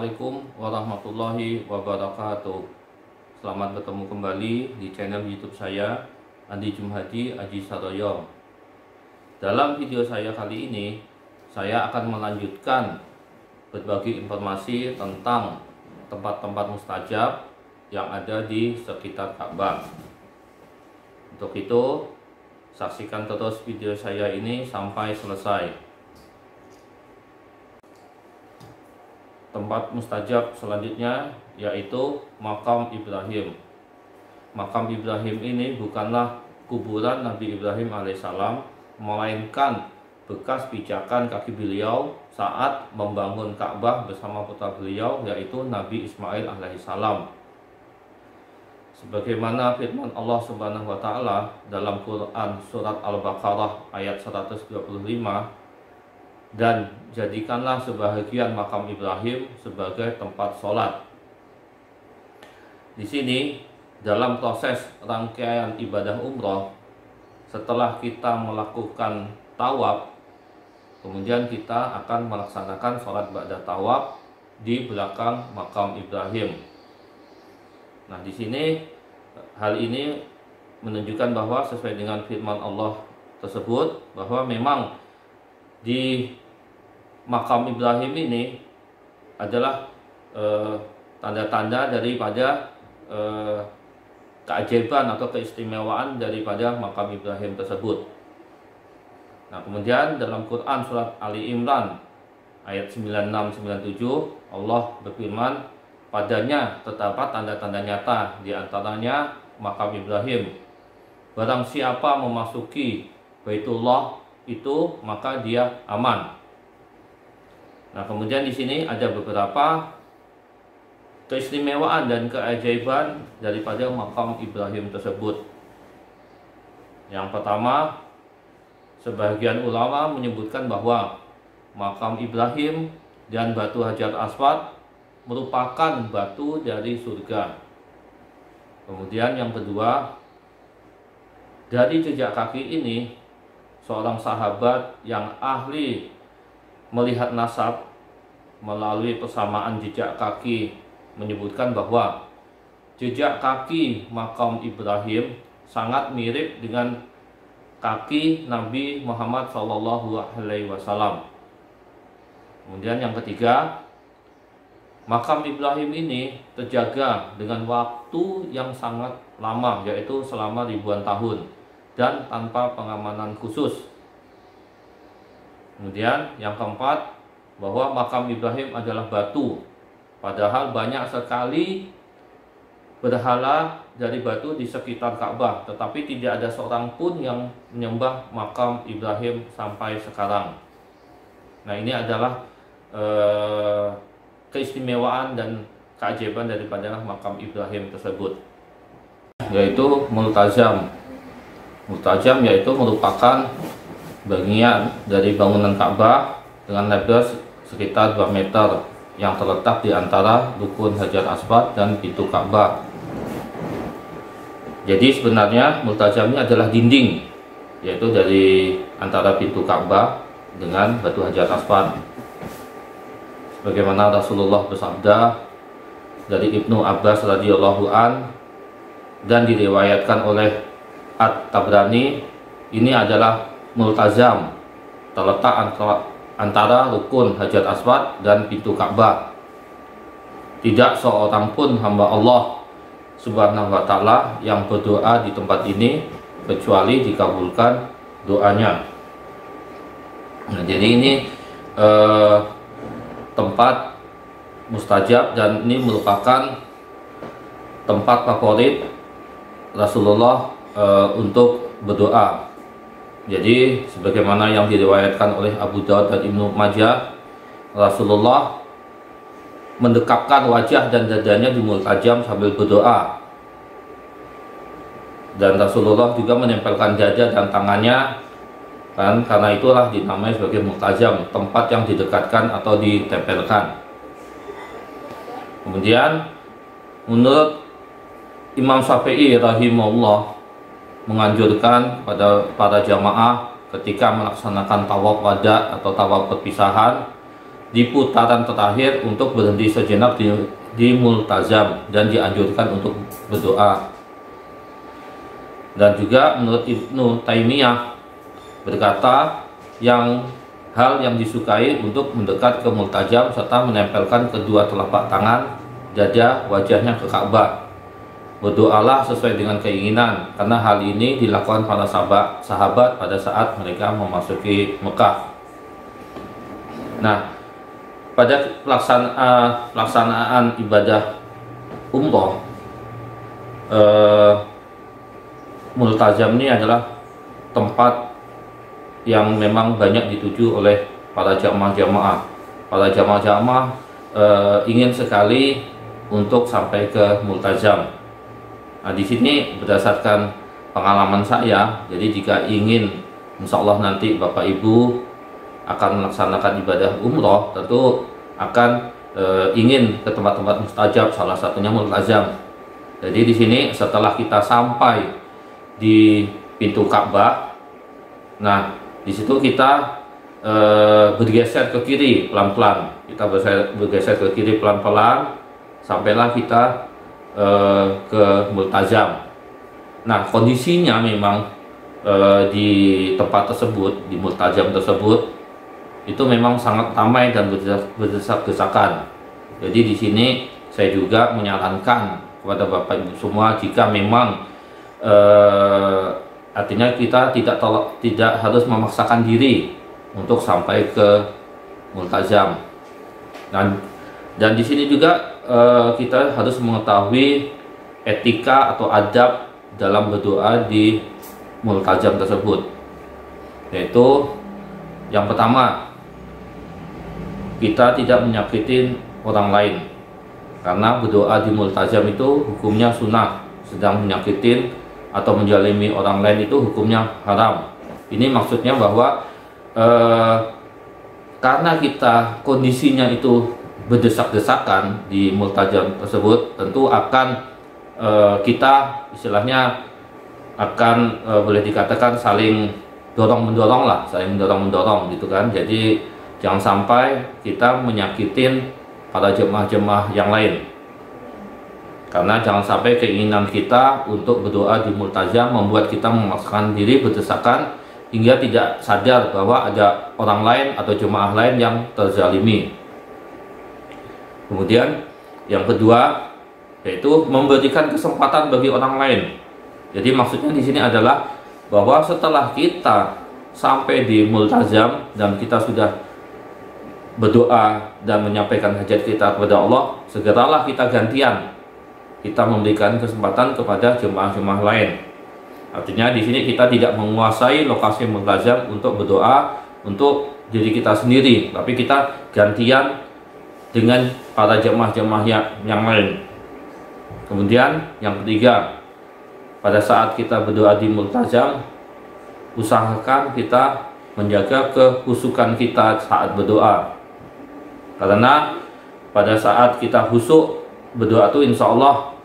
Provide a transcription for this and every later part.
Assalamualaikum warahmatullahi wabarakatuh. Selamat bertemu kembali di channel YouTube saya, Andi Jumhadi Aji Saroyo. Dalam video saya kali ini, saya akan melanjutkan berbagi informasi tentang tempat-tempat mustajab yang ada di sekitar Ka'bah. Untuk itu, saksikan terus video saya ini sampai selesai. Tempat mustajab selanjutnya yaitu Makam Ibrahim. Makam Ibrahim ini bukanlah kuburan Nabi Ibrahim alaihissalam, melainkan bekas pijakan kaki beliau saat membangun Ka'bah bersama putra beliau yaitu Nabi Ismail alaihissalam. Sebagaimana firman Allah Subhanahu wa taala dalam Quran surat Al-Baqarah ayat 125, dan jadikanlah sebahagian makam Ibrahim sebagai tempat sholat. Di sini dalam proses rangkaian ibadah umroh, setelah kita melakukan tawaf, kemudian kita akan melaksanakan sholat ba'da tawaf di belakang makam Ibrahim. Nah, di sini hal ini menunjukkan bahwa sesuai dengan firman Allah tersebut, bahwa memang di makam Ibrahim ini adalah tanda-tanda daripada keajaiban atau keistimewaan daripada makam Ibrahim tersebut. Nah, kemudian dalam Quran surat Ali Imran ayat 96-97 Allah berfirman, padanya terdapat tanda-tanda nyata, di antaranya makam Ibrahim. Barang siapa memasuki Baitullah itu maka dia aman. Nah, kemudian di sini ada beberapa keistimewaan dan keajaiban daripada makam Ibrahim tersebut. Yang pertama, sebagian ulama menyebutkan bahwa makam Ibrahim dan batu Hajar Aswad merupakan batu dari surga. Kemudian yang kedua, dari jejak kaki ini, seorang sahabat yang ahli melihat nasab melalui persamaan jejak kaki menyebutkan bahwa jejak kaki makam Ibrahim sangat mirip dengan kaki Nabi Muhammad SAW. Kemudian yang ketiga, makam Ibrahim ini terjaga dengan waktu yang sangat lama, yaitu selama ribuan tahun dan tanpa pengamanan khusus. Kemudian yang keempat, bahwa makam Ibrahim adalah batu, padahal banyak sekali berhala dari batu di sekitar Ka'bah, tetapi tidak ada seorang pun yang menyembah makam Ibrahim sampai sekarang. Nah, ini adalah keistimewaan dan keajaiban daripada makam Ibrahim tersebut, yaitu multazam. Multazam yaitu merupakan bagian dari bangunan Ka'bah dengan lebar sekitar 2 meter yang terletak di antara rukun Hajar Aswad dan pintu Ka'bah. Jadi sebenarnya multazam ini adalah dinding, yaitu dari antara pintu Ka'bah dengan batu Hajar Aswad. Sebagaimana Rasulullah bersabda dari Ibnu Abbas radhiyallahu an dan diriwayatkan oleh At-Tabrani, ini adalah multazam terletak antara rukun Hajar Aswad dan pintu Ka'bah. Tidak seorang pun hamba Allah Subhanahu wa taala yang berdoa di tempat ini kecuali dikabulkan doanya. Nah, jadi ini tempat mustajab dan ini merupakan tempat favorit Rasulullah untuk berdoa. Jadi sebagaimana yang diriwayatkan oleh Abu Daud dan Ibnu Majah, Rasulullah mendekapkan wajah dan dadanya di multazam sambil berdoa. Dan Rasulullah juga menempelkan dada dan tangannya, kan, karena itulah dinamai sebagai multazam, tempat yang didekatkan atau ditempelkan. Kemudian menurut Imam Syafi'i rahimahullah menganjurkan pada para jamaah ketika melaksanakan tawaf wada atau tawaf perpisahan di putaran terakhir untuk berhenti sejenak di multazam dan dianjurkan untuk berdoa. Dan juga menurut Ibnu Taimiyah berkata, hal yang disukai untuk mendekat ke multazam serta menempelkan kedua telapak tangan dada wajahnya ke Ka'bah. Berdoalah sesuai dengan keinginan, karena hal ini dilakukan para sahabat pada saat mereka memasuki Mekah. Nah, pada pelaksanaan ibadah umroh, multazam ini adalah tempat yang memang banyak dituju oleh para jamaah-jamaah. Para jamaah-jamaah ingin sekali untuk sampai ke multazam. Nah, di sini berdasarkan pengalaman saya, jadi jika ingin, insya Allah nanti Bapak Ibu akan melaksanakan ibadah umroh, tentu akan ingin ke tempat-tempat mustajab, salah satunya multazam. Jadi di sini setelah kita sampai di pintu Ka'bah, nah di situ kita bergeser ke kiri pelan-pelan. Kita bergeser ke kiri pelan-pelan sampailah kita ke multazam. Nah, kondisinya memang di tempat tersebut, di multazam tersebut, itu memang sangat ramai dan berdesak-desakan. Jadi di sini saya juga menyarankan kepada Bapak Ibu semua, jika memang artinya kita tidak harus memaksakan diri untuk sampai ke multazam. Dan di sini juga kita harus mengetahui etika atau adab dalam berdoa di multazam tersebut, yaitu yang pertama, kita tidak menyakitin orang lain, karena berdoa di multazam itu hukumnya sunnah, sedang menyakitin atau menjalimi orang lain itu hukumnya haram. Ini maksudnya bahwa karena kita kondisinya itu berdesak-desakan di multazam tersebut, tentu akan kita istilahnya akan boleh dikatakan saling dorong-mendorong lah, saling mendorong-mendorong gitu kan. Jadi jangan sampai kita menyakitin para jemaah-jemaah yang lain, karena jangan sampai keinginan kita untuk berdoa di multazam membuat kita memaksakan diri berdesakan hingga tidak sadar bahwa ada orang lain atau jemaah lain yang terzalimi. Kemudian yang kedua, yaitu memberikan kesempatan bagi orang lain. Jadi maksudnya di sini adalah bahwa setelah kita sampai di multazam dan kita sudah berdoa dan menyampaikan hajat kita kepada Allah, segeralah kita gantian, kita memberikan kesempatan kepada jemaah-jemaah lain. Artinya di sini kita tidak menguasai lokasi multazam untuk berdoa untuk diri kita sendiri, tapi kita gantian dengan para jemaah-jemaah yang lain. Kemudian yang ketiga, pada saat kita berdoa di multazam, usahakan kita menjaga kehusukan kita saat berdoa, karena pada saat kita husuk berdoa itu insya Allah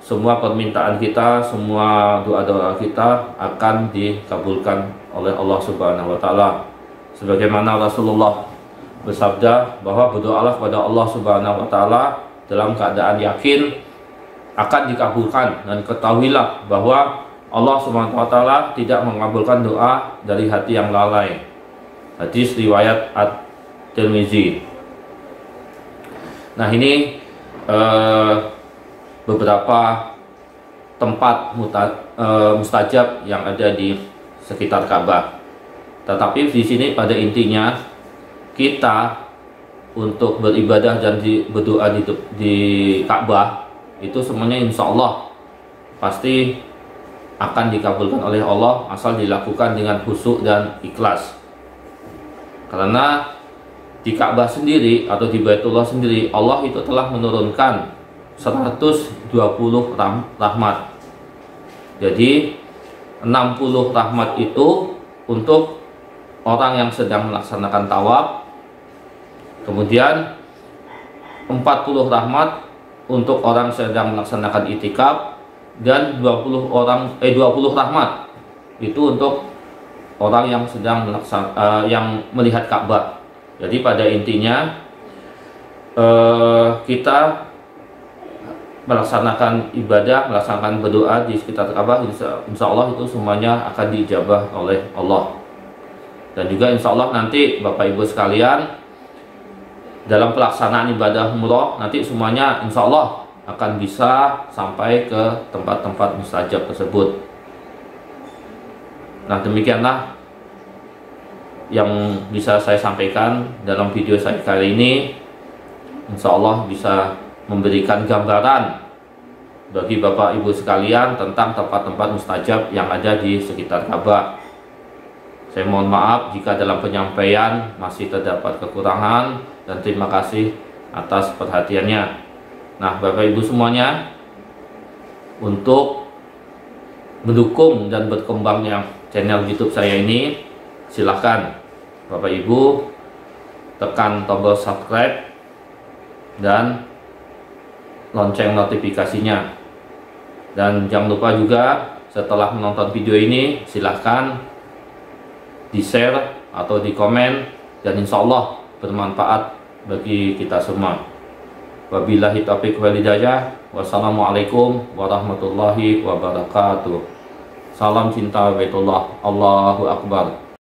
semua permintaan kita, semua doa-doa kita akan dikabulkan oleh Allah Subhanahu wa Ta'ala. Sebagaimana Rasulullah bersabda bahwa berdoalah kepada Allah Subhanahu wa Ta'ala dalam keadaan yakin akan dikabulkan, dan ketahuilah bahwa Allah Subhanahu wa Ta'ala tidak mengabulkan doa dari hati yang lalai. Hadis riwayat At-Tirmizi. Nah, ini beberapa tempat mustajab yang ada di sekitar Ka'bah. Tetapi di sini pada intinya kita untuk beribadah dan berdoa di Ka'bah itu semuanya insya Allah pasti akan dikabulkan oleh Allah asal dilakukan dengan khusyuk dan ikhlas. Karena di Ka'bah sendiri atau di Baitullah sendiri, Allah itu telah menurunkan 120 rahmat. Jadi 60 rahmat itu untuk orang yang sedang melaksanakan tawaf, kemudian 40 rahmat untuk orang sedang melaksanakan itikaf, dan 20 rahmat itu untuk orang yang sedang yang melihat Ka'bah. Jadi pada intinya kita melaksanakan ibadah, melaksanakan berdoa di sekitar Ka'bah, insya Allah itu semuanya akan diijabah oleh Allah. Dan juga insya Allah nanti Bapak Ibu sekalian, dalam pelaksanaan ibadah umroh nanti semuanya insya Allah akan bisa sampai ke tempat-tempat mustajab tersebut. Nah, demikianlah yang bisa saya sampaikan dalam video saya kali ini. Insya Allah bisa memberikan gambaran bagi Bapak Ibu sekalian tentang tempat-tempat mustajab yang ada di sekitar Ka'bah. Saya mohon maaf jika dalam penyampaian masih terdapat kekurangan, dan terima kasih atas perhatiannya. Nah, Bapak Ibu semuanya, untuk mendukung dan berkembangnya channel YouTube saya ini, silahkan Bapak Ibu tekan tombol subscribe dan lonceng notifikasinya. Dan jangan lupa juga setelah menonton video ini silahkan di share atau di komen, dan insya Allah bermanfaat bagi kita semua. Wabillahi taufiq wal hidayah. Wassalamualaikum warahmatullahi wabarakatuh. Salam cinta Baitullah. Allahu Akbar.